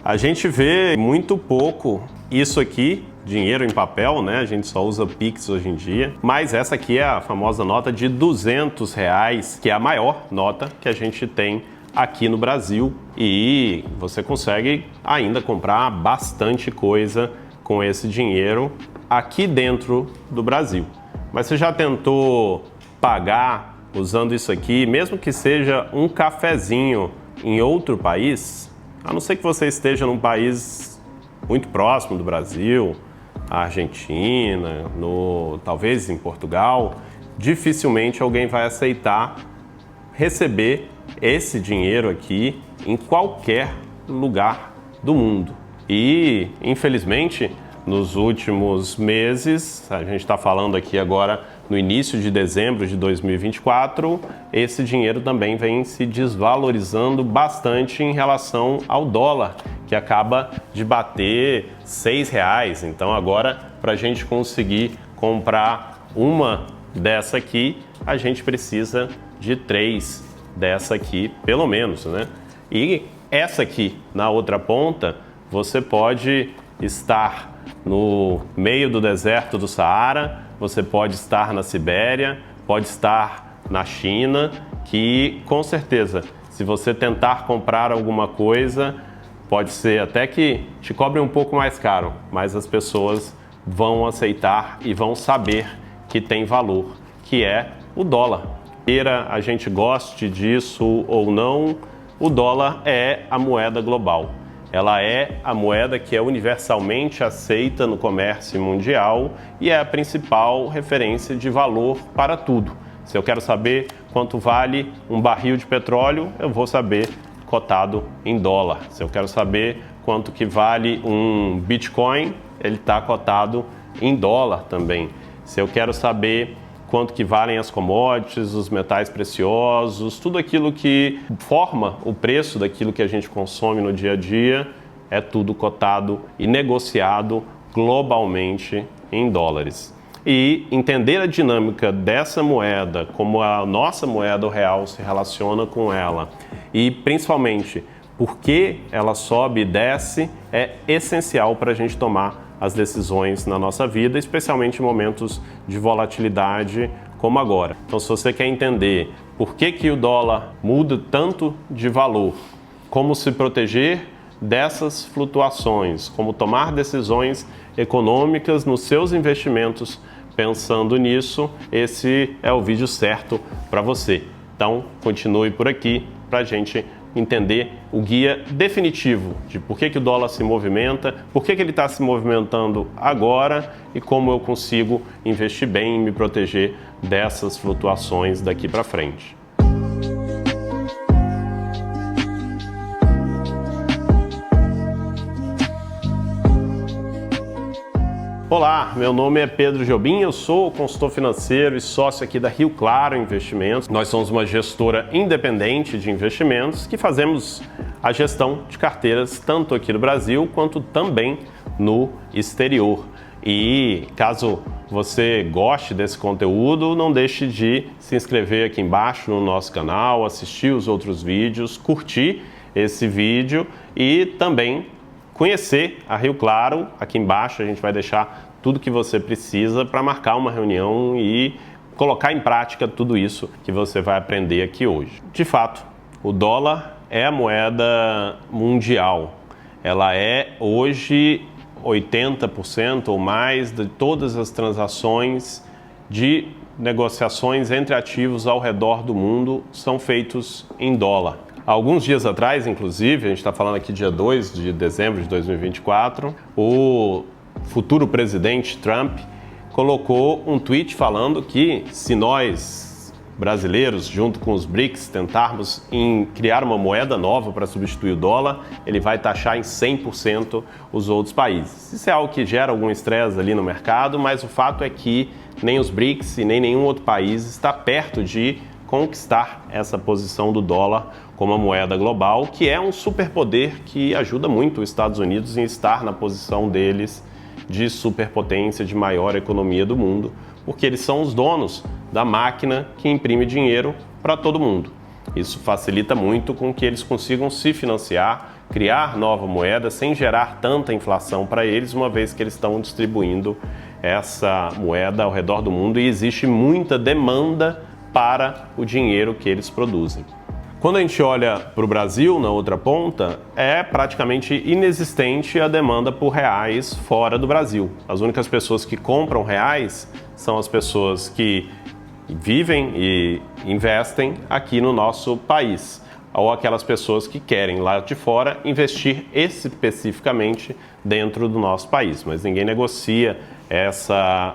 A gente vê muito pouco isso aqui, dinheiro em papel, né? A gente só usa Pix hoje em dia. Mas essa aqui é a famosa nota de R$ 200, que é a maior nota que a gente tem aqui no Brasil. E você consegue ainda comprar bastante coisa com esse dinheiro aqui dentro do Brasil. Mas você já tentou pagar usando isso aqui, mesmo que seja um cafezinho em outro país? A não ser que você esteja num país muito próximo do Brasil, a Argentina, talvez em Portugal, dificilmente alguém vai aceitar receber esse dinheiro aqui em qualquer lugar do mundo. E, infelizmente, nos últimos meses, a gente está falando aqui agora no início de dezembro de 2024, esse dinheiro também vem se desvalorizando bastante em relação ao dólar, que acaba de bater R$ 6. Então agora, para a gente conseguir comprar uma dessa aqui, a gente precisa de 3 dessa aqui, pelo menos, né? E essa aqui, na outra ponta, você pode estar no meio do deserto do Saara, você pode estar na Sibéria, pode estar na China, que com certeza, se você tentar comprar alguma coisa, pode ser até que te cobre um pouco mais caro, mas as pessoas vão aceitar e vão saber que tem valor, que é o dólar. Queira a gente goste disso ou não, o dólar é a moeda global. Ela é a moeda que é universalmente aceita no comércio mundial e é a principal referência de valor para tudo. Se eu quero saber quanto vale um barril de petróleo, eu vou saber cotado em dólar. Se eu quero saber quanto que vale um Bitcoin, ele está cotado em dólar também. Se eu quero saber quanto que valem as commodities, os metais preciosos, tudo aquilo que forma o preço daquilo que a gente consome no dia a dia, é tudo cotado e negociado globalmente em dólares. E entender a dinâmica dessa moeda, como a nossa moeda, o real, se relaciona com ela, e principalmente por que ela sobe e desce, é essencial para a gente tomar as decisões na nossa vida, especialmente em momentos de volatilidade como agora. Então, se você quer entender por que o dólar muda tanto de valor, como se proteger dessas flutuações, como tomar decisões econômicas nos seus investimentos pensando nisso, esse é o vídeo certo para você. Então, continue por aqui para a gente entender o guia definitivo de por que o dólar se movimenta, por que ele está se movimentando agora e como eu consigo investir bem e me proteger dessas flutuações daqui para frente. Olá, meu nome é Pedro Jobim, eu sou consultor financeiro e sócio aqui da Rio Claro Investimentos. Nós somos uma gestora independente de investimentos que fazemos a gestão de carteiras tanto aqui no Brasil quanto também no exterior. E caso você goste desse conteúdo, não deixe de se inscrever aqui embaixo no nosso canal, assistir os outros vídeos, curtir esse vídeo e também conhecer a Rio Claro. Aqui embaixo a gente vai deixar tudo que você precisa para marcar uma reunião e colocar em prática tudo isso que você vai aprender aqui hoje. De fato, o dólar é a moeda mundial. Ela é hoje 80% ou mais de todas as transações de negociações entre ativos ao redor do mundo são feitos em dólar. Alguns dias atrás, inclusive, a gente está falando aqui dia 2 de dezembro de 2024, o futuro presidente Trump colocou um tweet falando que se nós, brasileiros, junto com os BRICS, tentarmos criar uma moeda nova para substituir o dólar, ele vai taxar em 100% os outros países. Isso é algo que gera algum estresse ali no mercado, mas o fato é que nem os BRICS e nem nenhum outro país está perto de conquistar essa posição do dólar como a moeda global, que é um superpoder que ajuda muito os Estados Unidos em estar na posição deles de superpotência, de maior economia do mundo, porque eles são os donos da máquina que imprime dinheiro para todo mundo. Isso facilita muito com que eles consigam se financiar, criar nova moeda sem gerar tanta inflação para eles, uma vez que eles estão distribuindo essa moeda ao redor do mundo e existe muita demanda para o dinheiro que eles produzem. Quando a gente olha para o Brasil, na outra ponta, é praticamente inexistente a demanda por reais fora do Brasil. As únicas pessoas que compram reais são as pessoas que vivem e investem aqui no nosso país, ou aquelas pessoas que querem lá de fora investir especificamente dentro do nosso país, mas ninguém negocia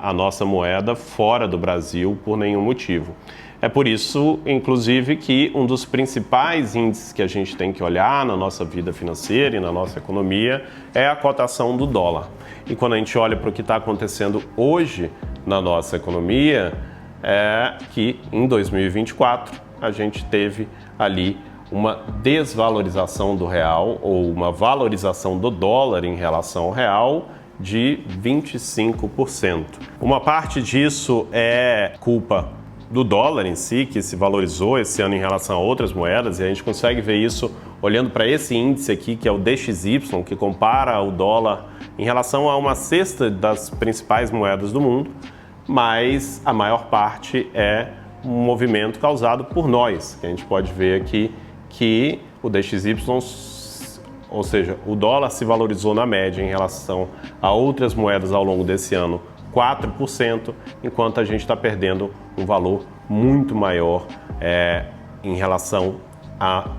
a nossa moeda fora do Brasil por nenhum motivo. É por isso, inclusive, que um dos principais índices que a gente tem que olhar na nossa vida financeira e na nossa economia é a cotação do dólar. E quando a gente olha para o que está acontecendo hoje na nossa economia, é que em 2024 a gente teve ali uma desvalorização do real ou uma valorização do dólar em relação ao real de 25%. Uma parte disso é culpa do dólar em si, que se valorizou esse ano em relação a outras moedas, e a gente consegue ver isso olhando para esse índice aqui, que é o DXY, que compara o dólar em relação a uma cesta das principais moedas do mundo, mas a maior parte é um movimento causado por nós, que a gente pode ver aqui que o DXY, ou seja, o dólar se valorizou na média em relação a outras moedas ao longo desse ano 4%, enquanto a gente está perdendo um valor muito maior em relação à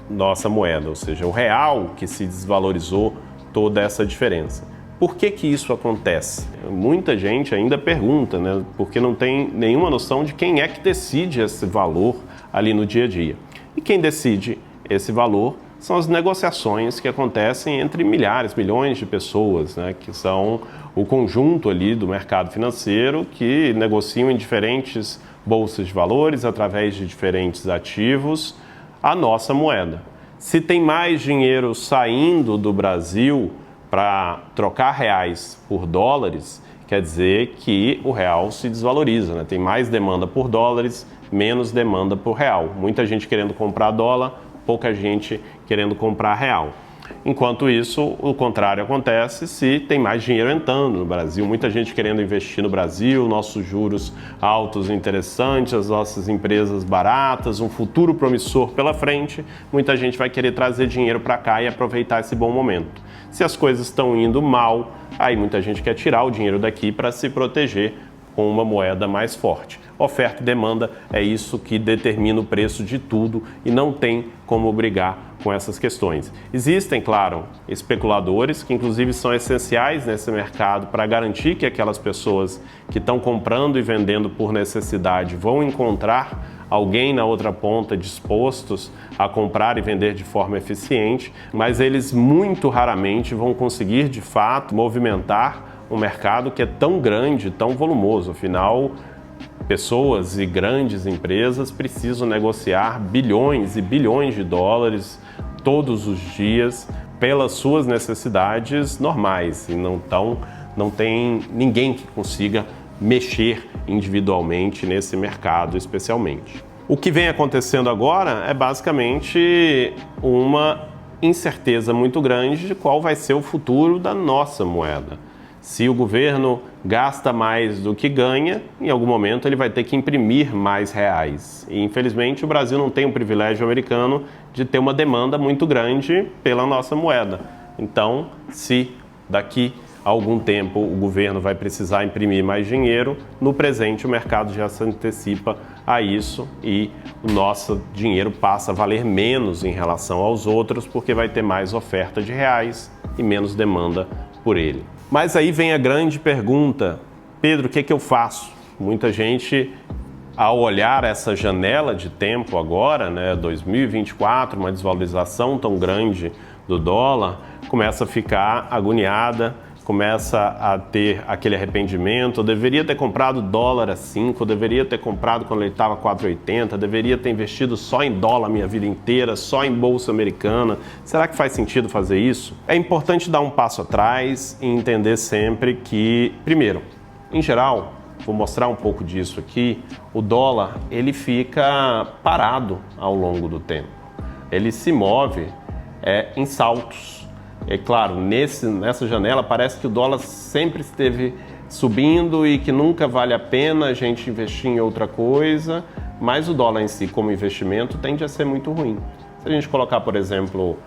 nossa moeda, ou seja, o real que se desvalorizou toda essa diferença. Por que que isso acontece? Muita gente ainda pergunta, né? Porque não tem nenhuma noção de quem é que decide esse valor ali no dia a dia. E quem decide esse valor são as negociações que acontecem entre milhares, milhões de pessoas, né? Que são o conjunto ali do mercado financeiro que negociam em diferentes bolsas de valores, através de diferentes ativos, a nossa moeda. Se tem mais dinheiro saindo do Brasil para trocar reais por dólares, quer dizer que o real se desvaloriza, né? Tem mais demanda por dólares, menos demanda por real. Muita gente querendo comprar dólar, pouca gente querendo comprar real. Enquanto isso, o contrário acontece se tem mais dinheiro entrando no Brasil. Muita gente querendo investir no Brasil, nossos juros altos e interessantes, as nossas empresas baratas, um futuro promissor pela frente. Muita gente vai querer trazer dinheiro para cá e aproveitar esse bom momento. Se as coisas estão indo mal, aí muita gente quer tirar o dinheiro daqui para se proteger com uma moeda mais forte. Oferta e demanda é isso que determina o preço de tudo e não tem como brigar com essas questões. Existem, claro, especuladores que inclusive são essenciais nesse mercado para garantir que aquelas pessoas que estão comprando e vendendo por necessidade vão encontrar alguém na outra ponta dispostos a comprar e vender de forma eficiente, mas eles muito raramente vão conseguir de fato movimentar um mercado que é tão grande, tão volumoso. Afinal, pessoas e grandes empresas precisam negociar bilhões e bilhões de dólares todos os dias pelas suas necessidades normais e não tem ninguém que consiga mexer individualmente nesse mercado especialmente. O que vem acontecendo agora é basicamente uma incerteza muito grande de qual vai ser o futuro da nossa moeda. Se o governo gasta mais do que ganha, em algum momento ele vai ter que imprimir mais reais. E infelizmente o Brasil não tem o privilégio americano de ter uma demanda muito grande pela nossa moeda. Então, se daqui a algum tempo o governo vai precisar imprimir mais dinheiro, no presente o mercado já se antecipa a isso e o nosso dinheiro passa a valer menos em relação aos outros porque vai ter mais oferta de reais e menos demanda por ele. Mas aí vem a grande pergunta: Pedro, o que é que eu faço? Muita gente, ao olhar essa janela de tempo agora, né, 2024, uma desvalorização tão grande do dólar, começa a ficar agoniada, começa a ter aquele arrependimento. Eu deveria ter comprado dólar a 5, eu deveria ter comprado quando ele estava 4,80, deveria ter investido só em dólar a minha vida inteira, só em bolsa americana. Será que faz sentido fazer isso? É importante dar um passo atrás e entender sempre que, primeiro, em geral, vou mostrar um pouco disso aqui, o dólar ele fica parado ao longo do tempo. Ele se move em saltos. É claro, nessa janela parece que o dólar sempre esteve subindo e que nunca vale a pena a gente investir em outra coisa, mas o dólar em si, como investimento, tende a ser muito ruim. Se a gente colocar, por exemplo,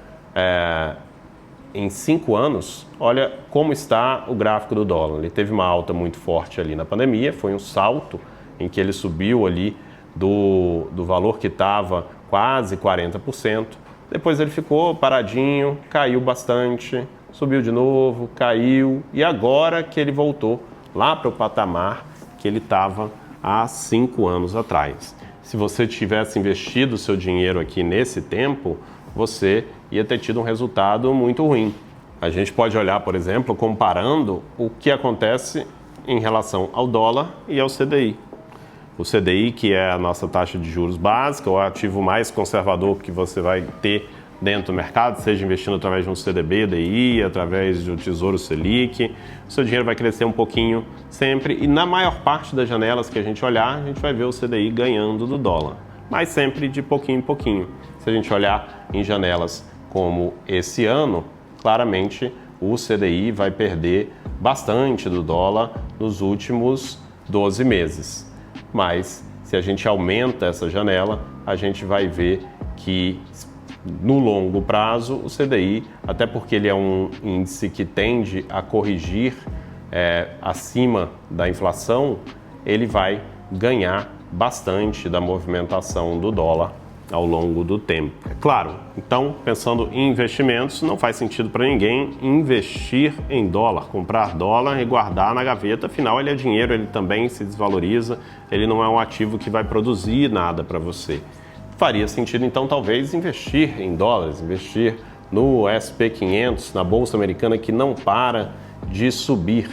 em 5 anos, olha como está o gráfico do dólar. Ele teve uma alta muito forte ali na pandemia, foi um salto em que ele subiu ali do valor que estava quase 40%. Depois ele ficou paradinho, caiu bastante, subiu de novo, caiu, e agora que ele voltou lá para o patamar que ele estava há 5 anos atrás. Se você tivesse investido o seu dinheiro aqui nesse tempo, você ia ter tido um resultado muito ruim. A gente pode olhar, por exemplo, comparando o que acontece em relação ao dólar e ao CDI. O CDI, que é a nossa taxa de juros básica, o ativo mais conservador que você vai ter dentro do mercado, seja investindo através de um CDB, DI, através do Tesouro Selic, o seu dinheiro vai crescer um pouquinho sempre, e na maior parte das janelas que a gente olhar, a gente vai ver o CDI ganhando do dólar, mas sempre de pouquinho em pouquinho. Se a gente olhar em janelas como esse ano, claramente o CDI vai perder bastante do dólar nos últimos 12 meses. Mas se a gente aumenta essa janela, a gente vai ver que no longo prazo o CDI, até porque ele é um índice que tende a corrigir acima da inflação, ele vai ganhar bastante da movimentação do dólar ao longo do tempo. Claro, então, pensando em investimentos, não faz sentido para ninguém investir em dólar, comprar dólar e guardar na gaveta, afinal ele é dinheiro, ele também se desvaloriza, ele não é um ativo que vai produzir nada para você. Faria sentido, então, talvez investir em dólares, investir no SP 500, na Bolsa Americana, que não para de subir.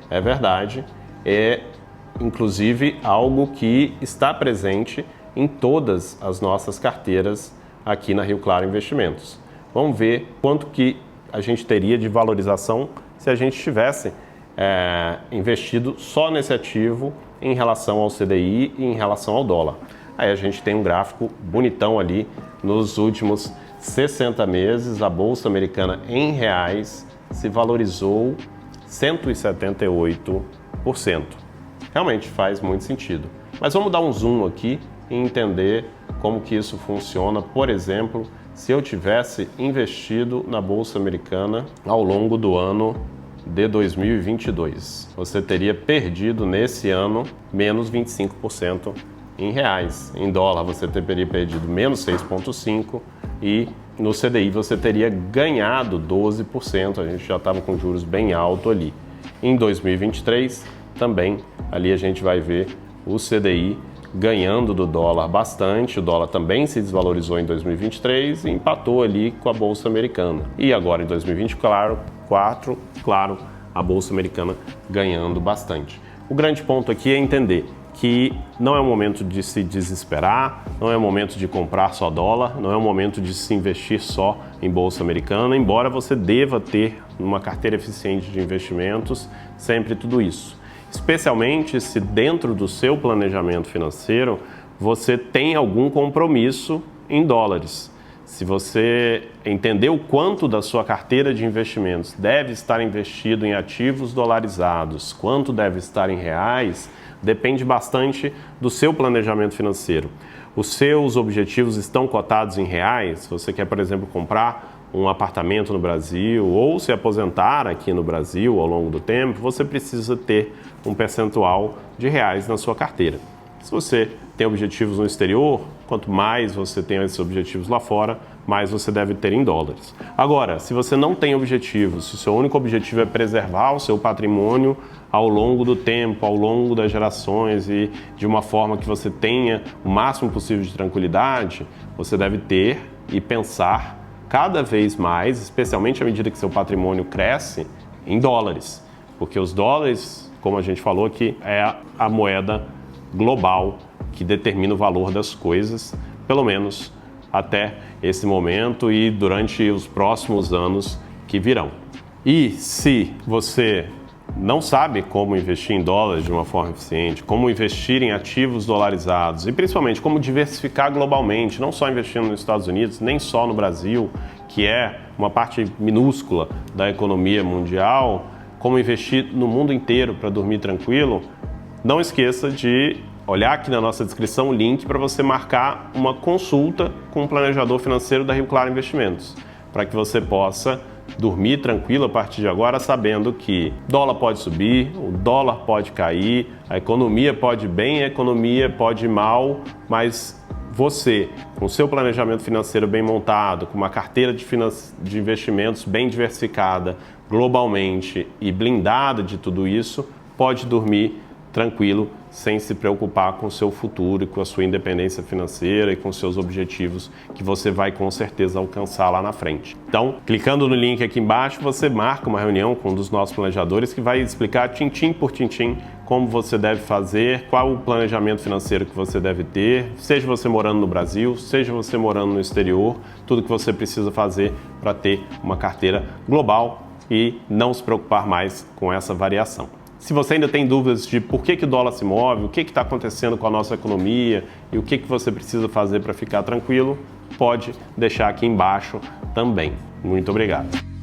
É verdade, é inclusive algo que está presente em todas as nossas carteiras aqui na Rio Claro Investimentos. Vamos ver quanto que a gente teria de valorização se a gente tivesse investido só nesse ativo em relação ao CDI e em relação ao dólar. Aí a gente tem um gráfico bonitão ali nos últimos 60 meses, a Bolsa Americana em reais se valorizou 178%. Realmente faz muito sentido. Mas vamos dar um zoom aqui e entender como que isso funciona. Por exemplo, se eu tivesse investido na Bolsa Americana ao longo do ano de 2022, você teria perdido nesse ano menos 25% em reais. Em dólar você teria perdido menos 6,5% e no CDI você teria ganhado 12%. A gente já estava com juros bem alto ali. Em 2023 também ali a gente vai ver o CDI ganhando do dólar bastante. O dólar também se desvalorizou em 2023 e empatou ali com a Bolsa Americana. E agora em 2024, claro, a Bolsa Americana ganhando bastante. O grande ponto aqui é entender que não é o momento de se desesperar, não é o momento de comprar só dólar, não é o momento de se investir só em Bolsa Americana, embora você deva ter uma carteira eficiente de investimentos sempre tudo isso. Especialmente se dentro do seu planejamento financeiro você tem algum compromisso em dólares. Se você entender o quanto da sua carteira de investimentos deve estar investido em ativos dolarizados, quanto deve estar em reais, depende bastante do seu planejamento financeiro. Os seus objetivos estão cotados em reais? Você quer, por exemplo, comprar um apartamento no Brasil ou se aposentar aqui no Brasil ao longo do tempo, você precisa ter um percentual de reais na sua carteira. Se você tem objetivos no exterior, quanto mais você tem esses objetivos lá fora, mais você deve ter em dólares. Agora, se você não tem objetivos, se o seu único objetivo é preservar o seu patrimônio ao longo do tempo, ao longo das gerações e de uma forma que você tenha o máximo possível de tranquilidade, você deve ter e pensar cada vez mais, especialmente à medida que seu patrimônio cresce, em dólares. Porque os dólares, como a gente falou aqui, é a moeda global que determina o valor das coisas, pelo menos até esse momento e durante os próximos anos que virão. E se você não sabe como investir em dólares de uma forma eficiente, como investir em ativos dolarizados e principalmente como diversificar globalmente, não só investindo nos Estados Unidos, nem só no Brasil, que é uma parte minúscula da economia mundial, como investir no mundo inteiro para dormir tranquilo, não esqueça de olhar aqui na nossa descrição o link para você marcar uma consulta com um planejador financeiro da Rio Claro Investimentos, para que você possa dormir tranquilo a partir de agora, sabendo que dólar pode subir, o dólar pode cair, a economia pode ir bem, a economia pode ir mal, mas você, com o seu planejamento financeiro bem montado, com uma carteira de investimentos bem diversificada globalmente e blindada de tudo isso, pode dormir tranquilo, sem se preocupar com o seu futuro e com a sua independência financeira e com seus objetivos que você vai com certeza alcançar lá na frente. Então, clicando no link aqui embaixo, você marca uma reunião com um dos nossos planejadores que vai explicar tintim por tintim como você deve fazer, qual o planejamento financeiro que você deve ter, seja você morando no Brasil, seja você morando no exterior, tudo que você precisa fazer para ter uma carteira global e não se preocupar mais com essa variação. Se você ainda tem dúvidas de por que o dólar se move, o que está acontecendo com a nossa economia e o que você precisa fazer para ficar tranquilo, pode deixar aqui embaixo também. Muito obrigado.